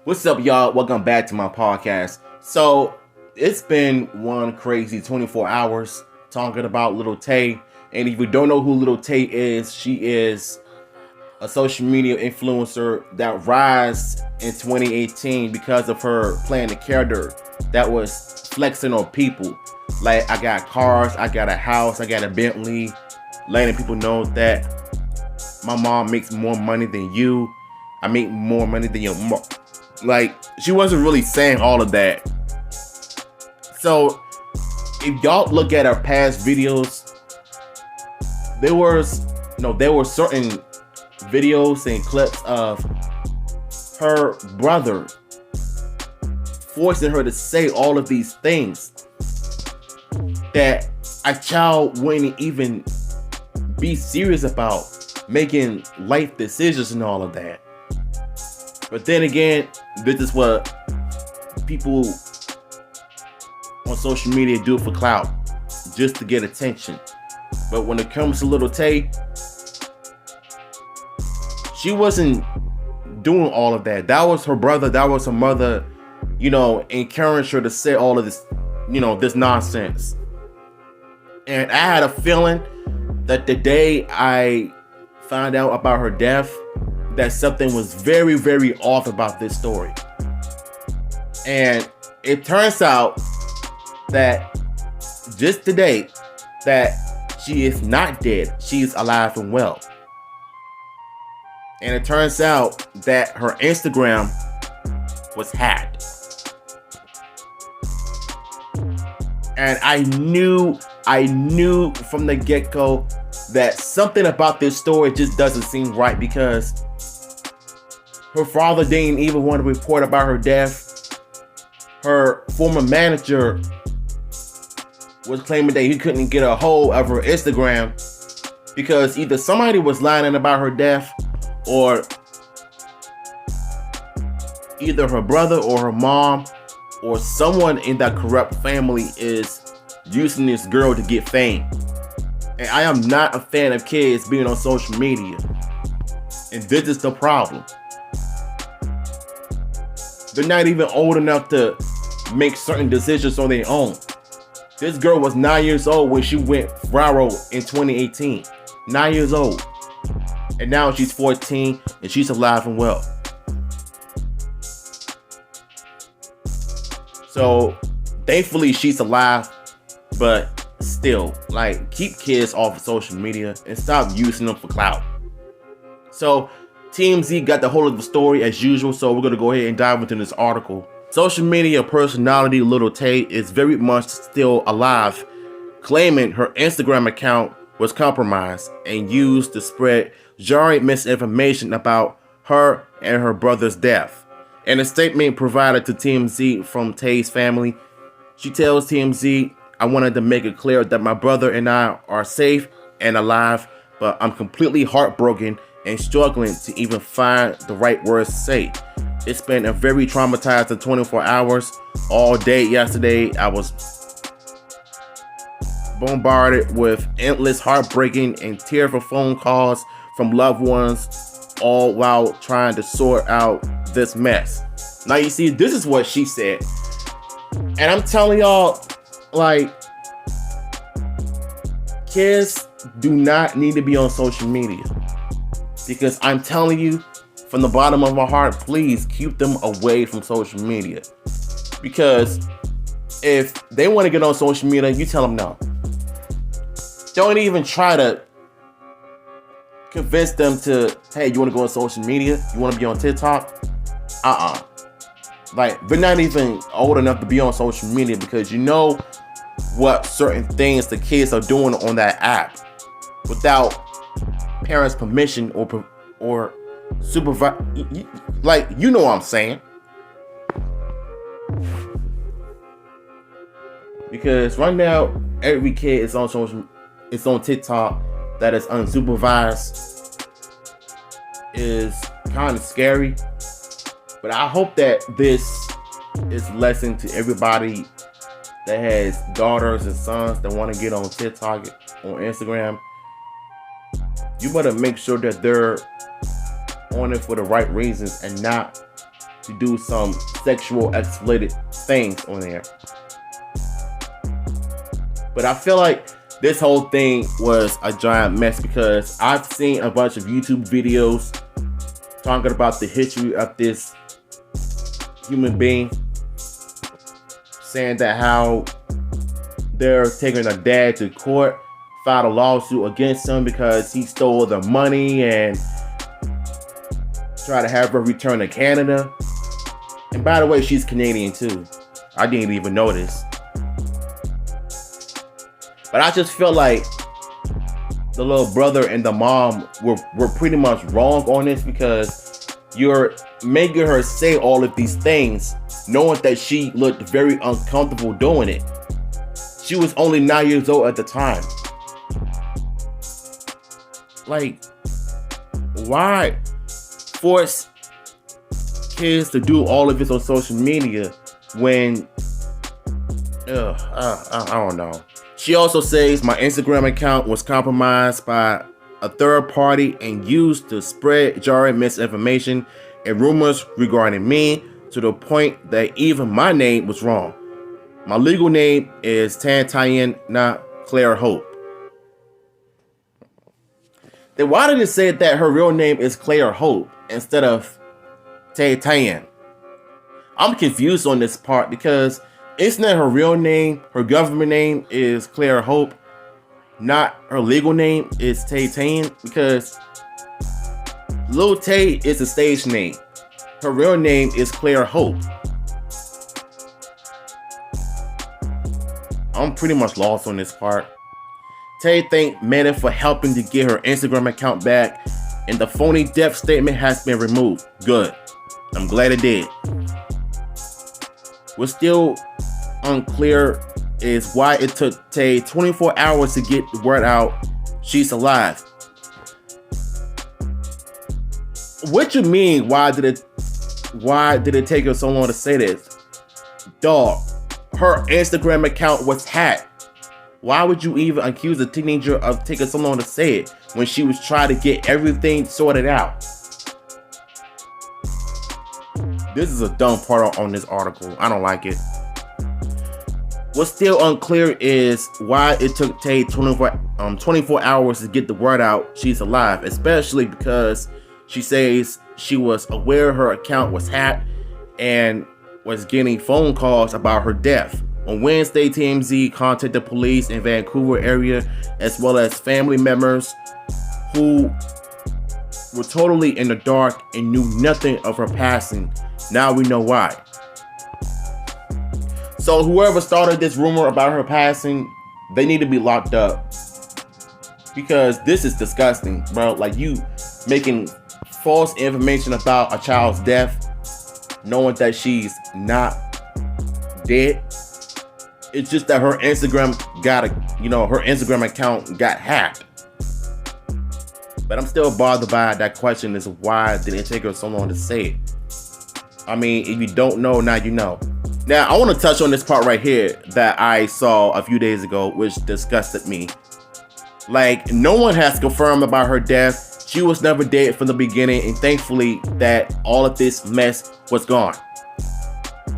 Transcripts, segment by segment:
What's up, y'all? Welcome back to my podcast. So, it's been one crazy 24 hours talking about Lil Tay. And if you don't know who Lil Tay is, she is a social media influencer that rise in 2018 because of her playing the character that was flexing on people. Like, I got cars, I got a house, I got a Bentley, letting people know that my mom makes more money than you. I make more money than your mom. Like, she wasn't really saying all of that. So, if y'all look at her past videos, there were certain videos and clips of her brother forcing her to say all of these things that a child wouldn't even be serious about, making life decisions and all of that. But then again, this is what people on social media do for clout, just to get attention. But when it comes to Lil Tay, she wasn't doing all of that. That was her brother, that was her mother, encouraged her to say all of this, this nonsense. And I had a feeling that the day I found out about her death, that something was very, very off about this story. And it turns out that just today, that she is not dead. She's alive and well. And it turns out that her Instagram was hacked. And I knew from the get-go that something about this story just doesn't seem right, because her father didn't even want to report about her death. Her former manager was claiming that he couldn't get a hold of her Instagram because either somebody was lying about her death, or either her brother or her mom or someone in that corrupt family is using this girl to get fame. And I am not a fan of kids being on social media. And this is the problem. They're not even old enough to make certain decisions on their own. This girl was 9 years old when she went viral in 2018. 9 years old. And now she's 14 and she's alive and well. So, thankfully she's alive, but still, keep kids off of social media and stop using them for clout. So, TMZ got the whole of the story as usual, so we're going to go ahead and dive into this article. Social media personality Lil Tay is very much still alive, claiming her Instagram account was compromised and used to spread jarring misinformation about her and her brother's death. In a statement provided to TMZ from Tay's family, she tells TMZ, "I wanted to make it clear that my brother and I are safe and alive, but I'm completely heartbroken and struggling to even find the right words to say. It's been a very traumatizing 24 hours. All day yesterday, I was bombarded with endless heartbreaking and tearful phone calls from loved ones, all while trying to sort out this mess." Now you see, this is what she said. And I'm telling y'all, kids do not need to be on social media. Because I'm telling you, from the bottom of my heart, please keep them away from social media. Because if they want to get on social media, you tell them no. Don't even try to convince them to, hey, you want to go on social media? You want to be on TikTok? They're not even old enough to be on social media, because you know what certain things the kids are doing on that app without parents' permission or supervise. You know what I'm saying. Because right now, every kid is on TikTok that is unsupervised. Is kind of scary. But I hope that this is a lesson to everybody that has daughters and sons that want to get on TikTok, on Instagram. You better make sure that they're on it for the right reasons and not to do some sexual exploited things on there. But I feel like this whole thing was a giant mess because I've seen a bunch of YouTube videos talking about the history of this human being, saying that how they're taking a dad to court, filed a lawsuit against him because he stole the money and tried to have her return to Canada. And by the way, she's Canadian too. I didn't even know this. But I just feel like the little brother and the mom were pretty much wrong on this because you're making her say all of these things knowing that she looked very uncomfortable doing it. She was only 9 years old at the time. Like, why force kids to do all of this on social media when I don't know. She also says my Instagram account was compromised by a third party and used to spread jarring misinformation and rumors regarding me to the point that even my name was wrong. My legal name is Tay, not Claire Hope. Then why did it say that her real name is Claire Hope instead of Tay? I'm confused on this part because isn't that her real name? Her government name is Claire Hope, not her legal name is Tay. Because Lil Tay is a stage name. Her real name is Claire Hope. I'm pretty much lost on this part. Tay thanked Meta for helping to get her Instagram account back, and the phony death statement has been removed. Good. I'm glad it did. What's still unclear is why it took Tay 24 hours to get the word out she's alive. What you mean? Why did it take her so long to say this? Dog, her Instagram account was hacked. Why would you even accuse a teenager of taking so long to say it when she was trying to get everything sorted out? This is a dumb part on this article. I don't like it. What's still unclear is why it took Tay 24 hours to get the word out she's alive, especially because she says she was aware her account was hacked and was getting phone calls about her death. On Wednesday, TMZ contacted the police in Vancouver area as well as family members who were totally in the dark and knew nothing of her passing. Now we know why. So whoever started this rumor about her passing, they need to be locked up. Because this is disgusting, bro. Like, you making false information about a child's death, knowing that she's not dead. It's just that her Instagram her Instagram account got hacked. But I'm still bothered by that question is why did it take her so long to say it? I mean, if you don't know, now you know. Now, I want to touch on this part right here that I saw a few days ago, which disgusted me. Like, no one has confirmed about her death. She was never dead from the beginning, and thankfully that all of this mess was gone.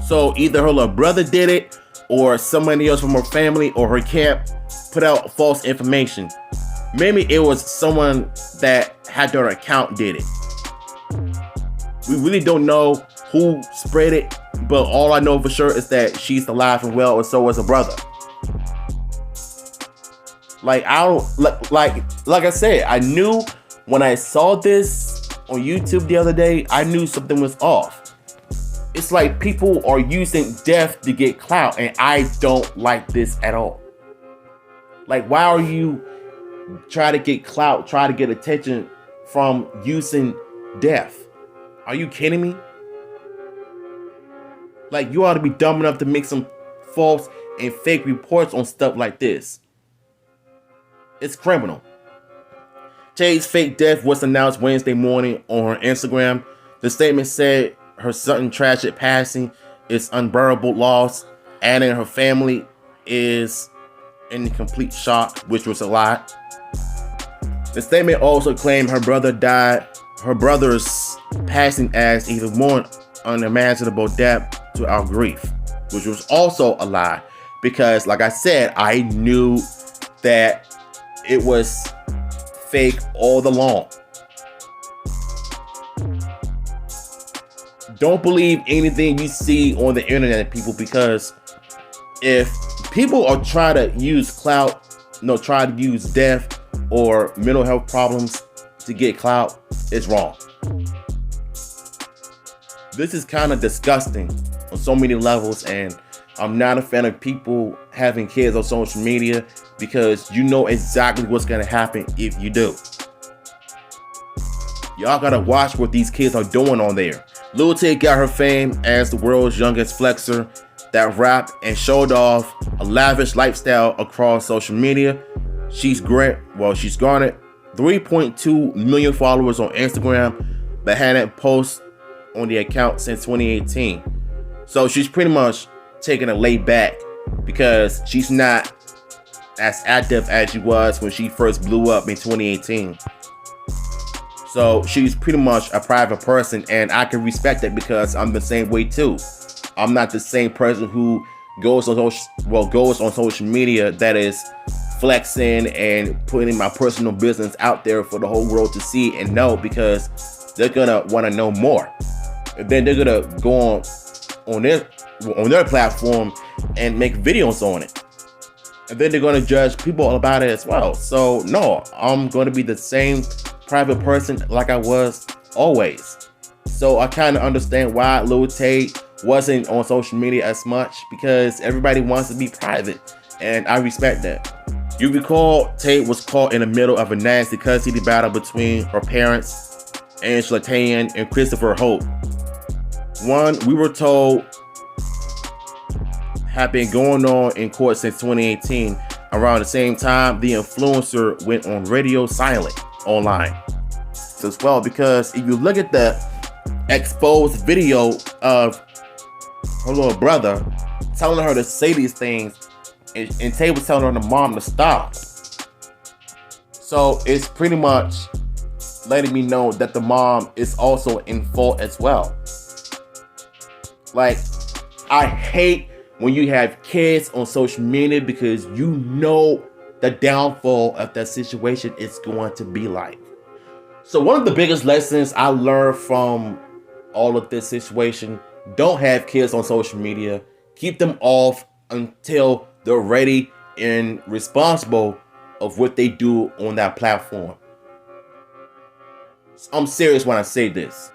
So either her little brother did it, or somebody else from her family or her camp put out false information. Maybe it was someone that had their account did it. We really don't know who spread it, but all I know for sure is that she's alive and well, and so is her brother. Like, I don't like I said, I knew when I saw this on YouTube the other day, I knew something was off. It's like people are using death to get clout, and I don't like this at all. Like, why are you trying to get clout, try to get attention from using death? Are you kidding me? Like, you ought to be dumb enough to make some false and fake reports on stuff like this. It's criminal. Tay's fake death was announced Wednesday morning on her Instagram. The statement said her sudden tragic passing is unbearable loss, adding her family is in complete shock, which was a lie. The statement also claimed her brother died. Her brother's passing adds even more unimaginable depth to our grief, which was also a lie. Because, like I said, I knew that it was fake all along. Don't believe anything you see on the internet, people, because if people are trying to use clout, try to use death or mental health problems to get clout, it's wrong. This is kind of disgusting on so many levels, and I'm not a fan of people having kids on social media because you know exactly what's gonna happen if you do. Y'all gotta watch what these kids are doing on there. Lil Tay got her fame as the world's youngest flexer that rapped and showed off a lavish lifestyle across social media. She's garnered 3.2 million followers on Instagram, but hadn't posted on the account since 2018. So she's pretty much taking a lay back because she's not as active as she was when she first blew up in 2018. So she's pretty much a private person, and I can respect it because I'm the same way too. I'm not the same person who goes on social media that is flexing and putting my personal business out there for the whole world to see and know, because they're gonna want to know more. And then they're gonna go on their platform and make videos on it. And then they're gonna judge people about it as well. So no, I'm gonna be the same private person like I was always. So I kind of understand why Lil Tay wasn't on social media as much, because everybody wants to be private, and I respect that. You recall Tay was caught in the middle of a nasty custody battle between her parents, Angela Tay and Christopher Holt. One we were told had been going on in court since 2018. Around the same time, the influencer went on radio silent online as well, because if you look at the exposed video of her little brother telling her to say these things, and Tay was telling her mom to stop. So it's pretty much letting me know that the mom is also in fault as well. Like, I hate when you have kids on social media, because you know the downfall of that situation is going to be like. So one of the biggest lessons I learned from all of this situation: don't have kids on social media. Keep them off until they're ready and responsible of what they do on that platform. I'm serious when I say this,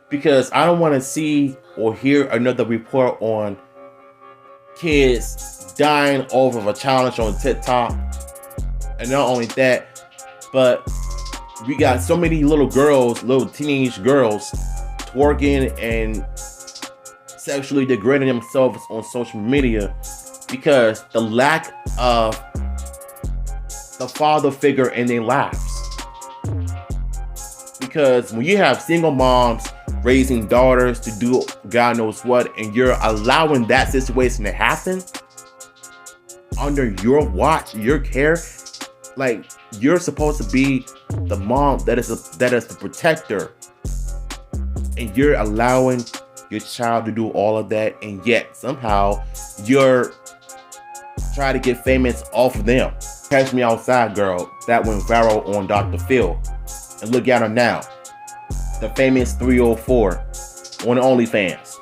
because I don't want to see or hear another report on kids dying over of a challenge on TikTok. And not only that, but we got so many little teenage girls twerking and sexually degrading themselves on social media because the lack of the father figure in their lives. Because when you have single moms raising daughters to do God knows what, and you're allowing that situation to happen under your watch, your care, like, you're supposed to be the mom that is the protector, and you're allowing your child to do all of that, and yet somehow you're trying to get famous off of them. Catch Me Outside girl that went viral on Dr. Phil, and look at her now, the famous 304 on OnlyFans.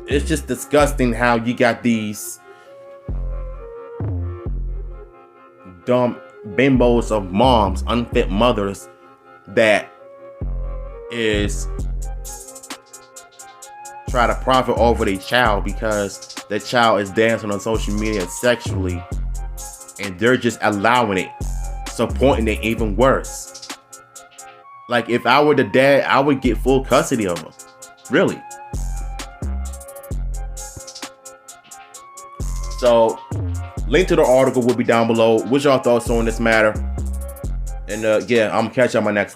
It's just disgusting how you got these dumb bimbos of moms, unfit mothers, that is try to profit over their child because their child is dancing on social media sexually, and they're just allowing it, supporting it even worse. Like, if I were the dad, I would get full custody of them. Really. So, link to the article will be down below. What's your thoughts on this matter? And yeah, I'm gonna catch you on my next one.